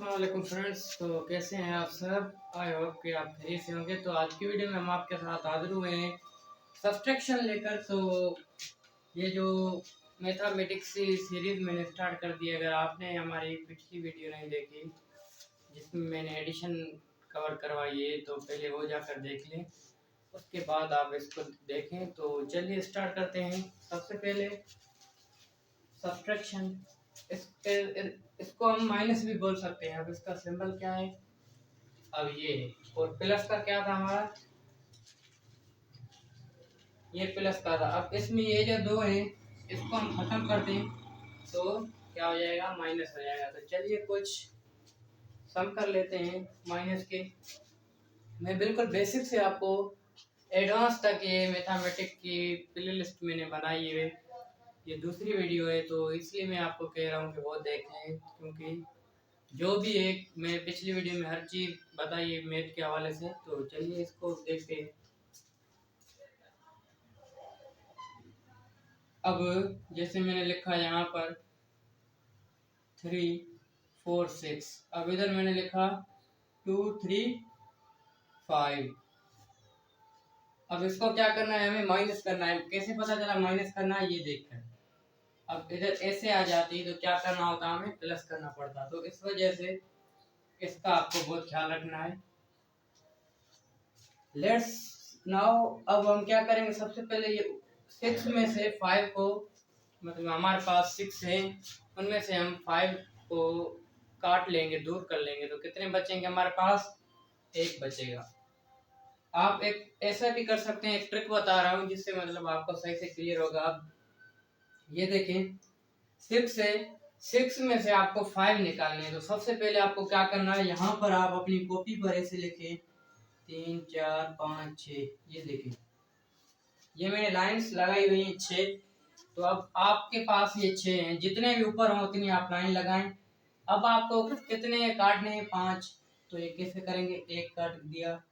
अस्सलाम वालेकुम फ्रेंड्स। तो कैसे हैं आप सब? आई होप कि आप खैरियत से होंगे। तो आज की वीडियो में हम आपके साथ हाजिर हुए हैं सब्सट्रैक्शन लेकर। तो ये जो मैथमेटिक्स सीरीज़ मैंने स्टार्ट कर दी, अगर आपने हमारी पिछली वीडियो नहीं देखी जिसमें मैंने एडिशन कवर करवाई है तो पहले वो जाकर देख लें, उसके बाद आप इसको देखें। तो चलिए स्टार्ट करते हैं। सबसे पहले सब्सट्रैक्शन, इसको हम माइनस भी बोल सकते हैं। अब इसका सिंबल क्या है? अब ये है। और प्लस का क्या था हमारा? ये प्लस का था। अब इसमें ये जो दो है इसको हम खत्म कर दें तो क्या हो जाएगा? माइनस हो जाएगा। तो चलिए कुछ सम कर लेते हैं माइनस के। मैं बिल्कुल बेसिक से आपको एडवांस तक ये मैथमेटिक्स की प्ले लिस्ट मैंने बनाई है। ये दूसरी वीडियो है तो इसलिए मैं आपको कह रहा हूँ कि वो देख लें, क्योंकि जो भी एक मैं पिछली वीडियो में हर चीज़ बताई है मैथ के हवाले से। तो चलिए इसको देखते हैं। अब जैसे मैंने लिखा यहाँ पर 3 4 6, अब इधर मैंने लिखा 2 3 5। अब इसको क्या करना है? हमें माइनस करना है। कैसे पता चला माइनस करना है? ये देखकर। अब इधर ऐसे आ जाती तो क्या करना होता? हमें प्लस करना पड़ता। तो इस वजह से इसका आपको बहुत ख्याल रखना है। लेट्स नाउ, अब हम क्या करेंगे? सबसे पहले ये 6 में से 5 को, मतलब हमारे पास 6 है, उनमें से हम 5 को काट लेंगे, दूर कर लेंगे। तो कितने बचेंगे हमारे पास? 1 बचेगा। आप एक ऐसा भी कर सकते हैं, एक ट्रिक बता रहा हूँ जिससे मतलब आपको सही से क्लियर होगा। अब ये देखें, 6 में से आपको 5 निकालने हैं। तो सबसे पहले आपको क्या करना है? यहाँ पर आप अपनी कॉपी पर ऐसे लिखें 3 4 5 6। ये देखें, ये मैंने लाइंस लगाई हुई हैं 6। तो अब आपके पास ये 6 हैं, जितने भी ऊपर हों उतनी आप लाइन लगाएं। अब आपको कितने काटने हैं? 5। तो ये कैसे करेंगे? 1 काट दिया,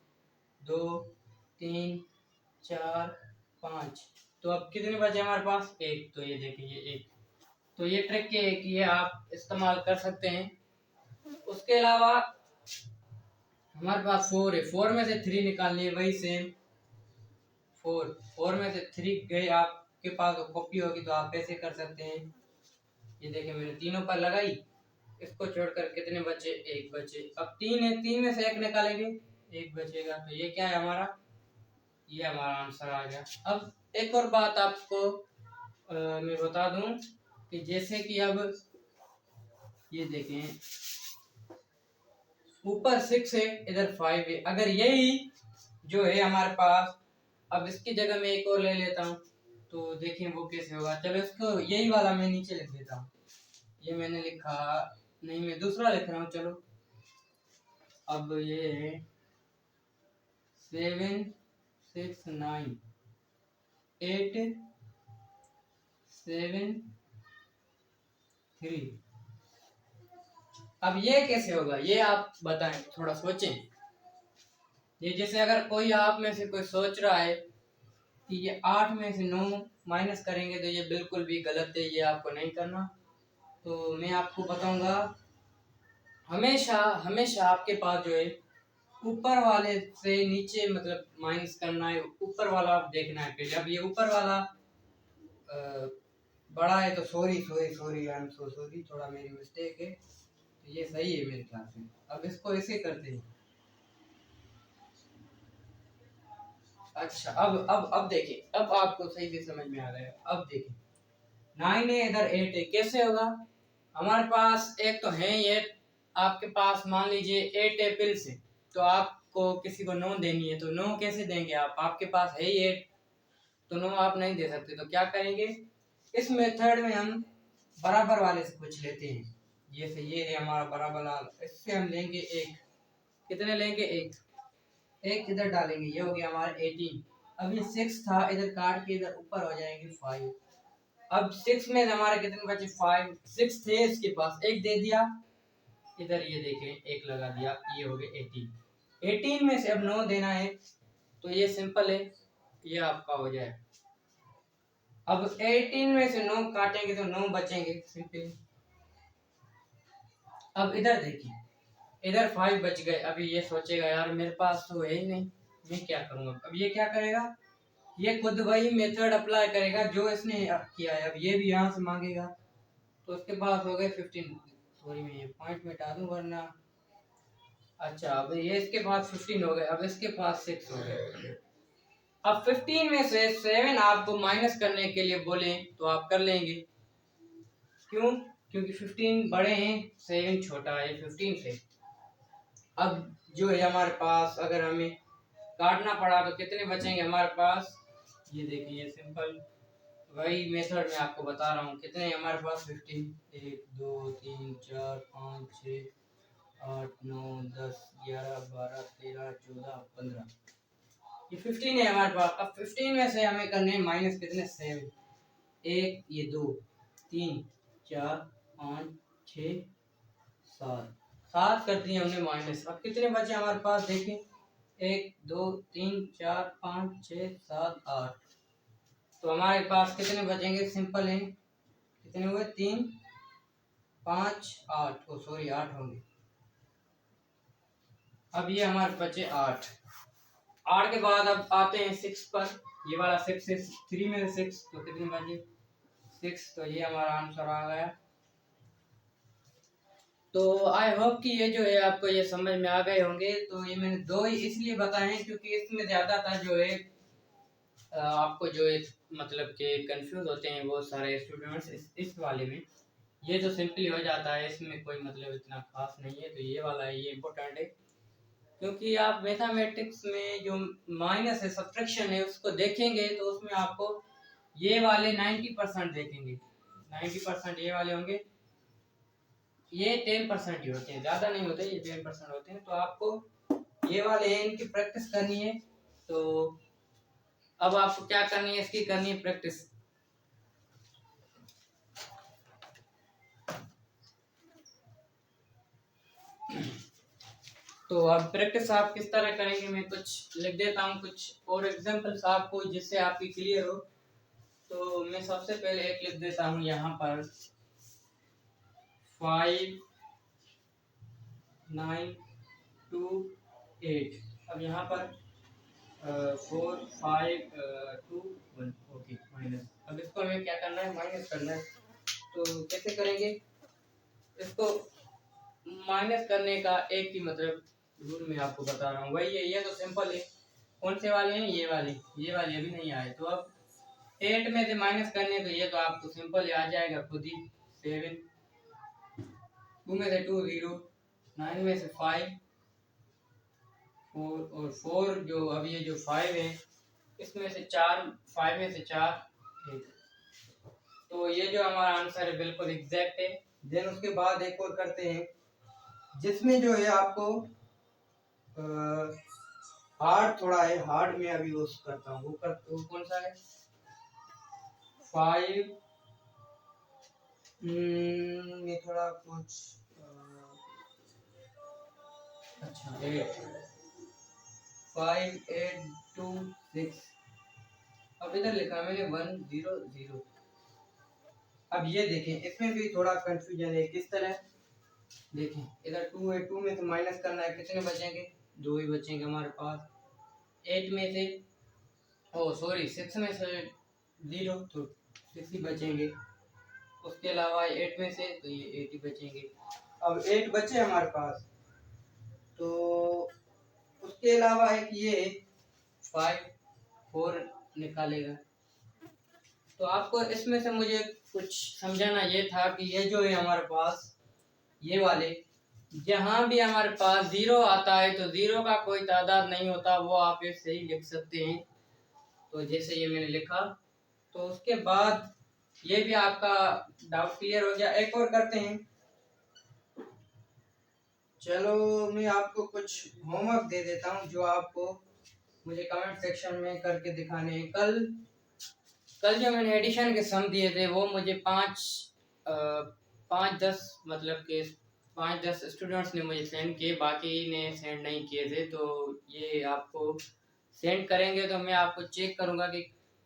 2 3 4 5। तो अब कितने बचे हमारे पास? 1। तो ये देखिए, ये 1। तो ये ट्रिक है कि ये आप इस्तेमाल कर सकते हैं। उसके अलावा हमारे पास 4 है, 4 में से 3 निकालनी है, वही सेम 4 में से 3 गए। आपके पास कॉपी होगी तो आप ऐसे कर सकते हैं। ये देखिए, मैंने तीनों पर लगाई। इसको छोड़कर कितने बचे? 1 बचे। अब 3 है, 3 में से 1 निकालेंगे, 1 बचेगा। तो ये क्या है हमारा? ये हमारा आंसर आ गया। अब एक और बात आपको मैं बता दूं कि जैसे कि अब ये देखें, ऊपर 6 है, इधर 5 है। अगर यही जो है हमारे पास, अब इसकी जगह मैं एक और ले लेता हूँ तो देखिए वो कैसे होगा। चलो इसको, यही वाला मैं नीचे लिख देता हूँ। ये मैंने लिखा नहीं, मैं दूसरा लिख रहा हूँ। चलो अब ये है 7 6 9 8 7 3। अब ये कैसे होगा? ये आप बताएं, थोड़ा सोचें। ये जैसे अगर कोई आप में से कोई सोच रहा है कि ये 8 में से 9 माइनस करेंगे, तो ये बिल्कुल भी गलत है, ये आपको नहीं करना। तो मैं आपको बताऊंगा, हमेशा हमेशा आपके पास जो है ऊपर वाले से नीचे मतलब माइनस करना है। ऊपर वाला आप देखना है पहले। अब ये ऊपर वाला बड़ा है तो sorry sorry sorry, I am so sorry, थोड़ा मेरी मिस्टेक है। तो ये सही है मेरे ख्याल से। अब इसको ऐसे करते हैं। अच्छा, अब देखिए, अब आपको सही से समझ में आ गया। अब देखिए, 9 है, इधर 8 है, कैसे होगा? हमारे पास एक तो है ये, आपके पास मान लीजिए 8 एप्पल्स है, तो आपको किसी को 9 देनी है, तो 9 कैसे देंगे आप? आपके पास है ही 8, तो 9 आप नहीं दे सकते। तो क्या करेंगे? इस मेथड में हम बराबर वाले से पूछ लेते हैं। जैसे ये है हमारा बराबर वाला, इससे हम लेंगे 1। कितने लेंगे? 1। 1 इधर डालेंगे, ये हो गया हमारा 18। अब ये 6 था, इधर काट के इधर ऊपर हो जाएंगे 5। अब 6 में हमारे कितने बचे? 5। 6 थे इसके पास, 1 दे दिया, इधर ये देखें 1 लगा दिया, ये हो गए 18। 18 में से अब 9 देना है, तो ये सिंपल है, ये आपका हो जाए। अब 18 में से 9 काटेंगे तो 9 बचेंगे, सिंपल। अब इधर देखिए, इधर 5 बच गए। अभी ये सोचेगा यार मेरे पास तो है ही नहीं, मैं क्या करूँगा। अब ये क्या करेगा, ये खुद वही मेथड अप्लाई करेगा जो इसने किया है। अब ये भी यहाँ से मांगेगा, तो उसके पास हो गए 15। सॉरी मैं ये पॉइंट मिटा दूँ वरना। अच्छा अब ये इसके पास 15 हो गए, अब इसके पास 6 हो गए। अब 15 में से 7 आपको माइनस करने के लिए बोले तो आप कर लेंगे। क्यों? क्योंकि 15 बड़े हैं, 7 छोटा है 15 से। अब जो है हमारे पास अगर हमें काटना पड़ा तो कितने बचेंगे हमारे पास, ये देखिए सिंपल वही मेथड मैं आपको बता रहा हूँ। कितने हमारे पास 15, 1 2 3 4 5 6 8 9 10 11 12 13 14 15, ये 15 है हमारे पास। अब 15 में से हमें करने हैं माइनस कितने, 7। 1 ये 2 3 4 5 6 7, 7 कर दिए हमने माइनस। अब कितने बचे हमारे पास देखें, 1 2 3 4 5 6 7 8। तो हमारे पास कितने बचेंगे, सिंपल है, कितने हुए, 3 5 8, ओ सॉरी 8 होंगे। अब ये हमारे बचे 8। 8 के बाद अब आते हैं 6 पर। ये वाला 6 है, 3 में से 6 तो कितने बचे, 6। तो ये हमारा आंसर आ गया। तो आई होप कि ये जो है आपको ये समझ में आ गए होंगे। तो ये मैंने दो ही इसलिए बताए हैं क्योंकि इसमें ज़्यादातर जो है आपको जो है मतलब कि कंफ्यूज होते हैं वो सारे स्टूडेंट्स इस वाले में। ये तो सिंपली हो जाता है, इसमें कोई मतलब इतना खास नहीं है। तो ये वाला है, ये इम्पोर्टेंट है क्योंकि आप मैथमेटिक्स में जो माइनस है, सब्ट्रैक्शन है, उसको देखेंगे तो उसमें आपको ये वाले 90% देखेंगे। 90% ये वाले होंगे, ये 10% ही होते हैं, ज़्यादा नहीं होते, ये 10% होते हैं। तो आपको ये वाले हैं, इनकी प्रैक्टिस करनी है। तो अब आपको क्या करनी है, इसकी करनी है प्रैक्टिस। तो अब प्रैक्टिस आप किस तरह करेंगे, मैं कुछ लिख देता हूँ, कुछ और एग्जांपल्स आपको, जिससे आपकी क्लियर हो। तो मैं सबसे पहले एक लिख देता हूँ यहाँ पर 5 9 2 8। अब यहाँ पर 4 5 2 1, ओके माइनस। अब इसको हमें क्या करना है, माइनस करना है। तो कैसे करेंगे इसको, माइनस करने का एक ही मतलब रूल मैं आपको बता रहा हूँ, वही है। ये तो सिंपल है। कौन से वाले हैं, ये वाले, ये वाले अभी नहीं आए। तो अब 8 में से माइनस करने, तो ये तो आपको सिंपल आ जाएगा खुद ही। 7, 2 में से 2 0, 9 में से 5 4, और 4 जो अब ये जो 5 है इसमें से 4, 5 में से 4 1। तो ये जो हमारा आंसर है बिल्कुल एग्जैक्ट है। देन उसके बाद एक और करते हैं जिसमें जो है आपको हार्ड थोड़ा है, हार्ड में अभी वो करता हूँ। वो कौन सा है, 5 में थोड़ा कुछ अच्छा 8 5 8 2 6। अब इधर लिखा मैंने 1 0 0। अब ये देखें, इसमें भी थोड़ा कंफ्यूजन है। किस तरह देखें, इधर 2 है, 2 में से माइनस करना है, कितने बचेंगे, 2 ही बचेंगे हमारे पास। 8 में से, ओ सॉरी 6 में से 0, तो 6 ही बचेंगे। उसके अलावा 8 में से, तो ये 8 ही बचेंगे। अब 8 बचे हमारे पास। तो उसके अलावा एक ये 5 4 निकालेगा। तो आपको इसमें से मुझे कुछ समझाना ये था कि ये जो है हमारे पास ये वाले, जहाँ भी हमारे पास 0 आता है तो 0 का कोई तादाद नहीं होता, वो आप ऐसे ही लिख सकते हैं। तो जैसे ये मैंने लिखा, तो उसके बाद ये भी आपका डाउट क्लियर हो गया। एक और करते हैं, चलो मैं आपको कुछ होमवर्क दे देता हूँ जो आपको मुझे कमेंट सेक्शन में करके दिखाने हैं। कल जो मैंने एडिशन के सम दिए थे वो मुझे 5-10 मतलब के 5-10 स्टूडेंट्स ने मुझे सेंड किए, बाकी ने सेंड नहीं किए थे। तो ये आपको सेंड करेंगे तो मैं आपको चेक करूँगा कि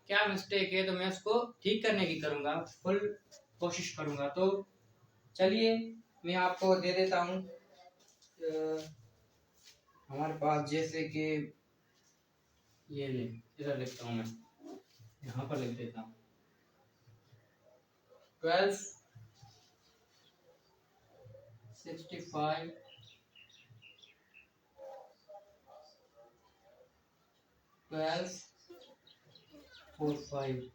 क्या मिस्टेक है, तो मैं उसको ठीक करने की करूँगा, फुल कोशिश करूँगा। तो चलिए मैं आपको दे देता हूँ हमारे पास जैसे कि ये ले, इधर लिखता हूँ मैं, यहाँ पर लिख देता हूँ 1265 1245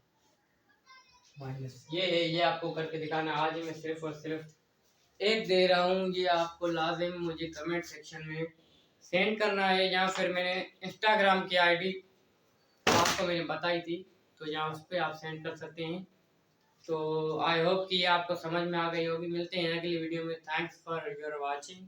माइनस ये है। ये आपको करके दिखाना। आज ही मैं सिर्फ और सिर्फ एक दे रहा हूँ। ये आपको लाजिम मुझे कमेंट सेक्शन में सेंड करना है, या फिर मैंने इंस्टाग्राम की आईडी आपको मैंने बताई थी, तो यहाँ उस पर आप सेंड कर सकते हैं। तो आई होप कि ये आपको समझ में आ गई होगी। मिलते हैं अगली वीडियो में। Thanks for your watching.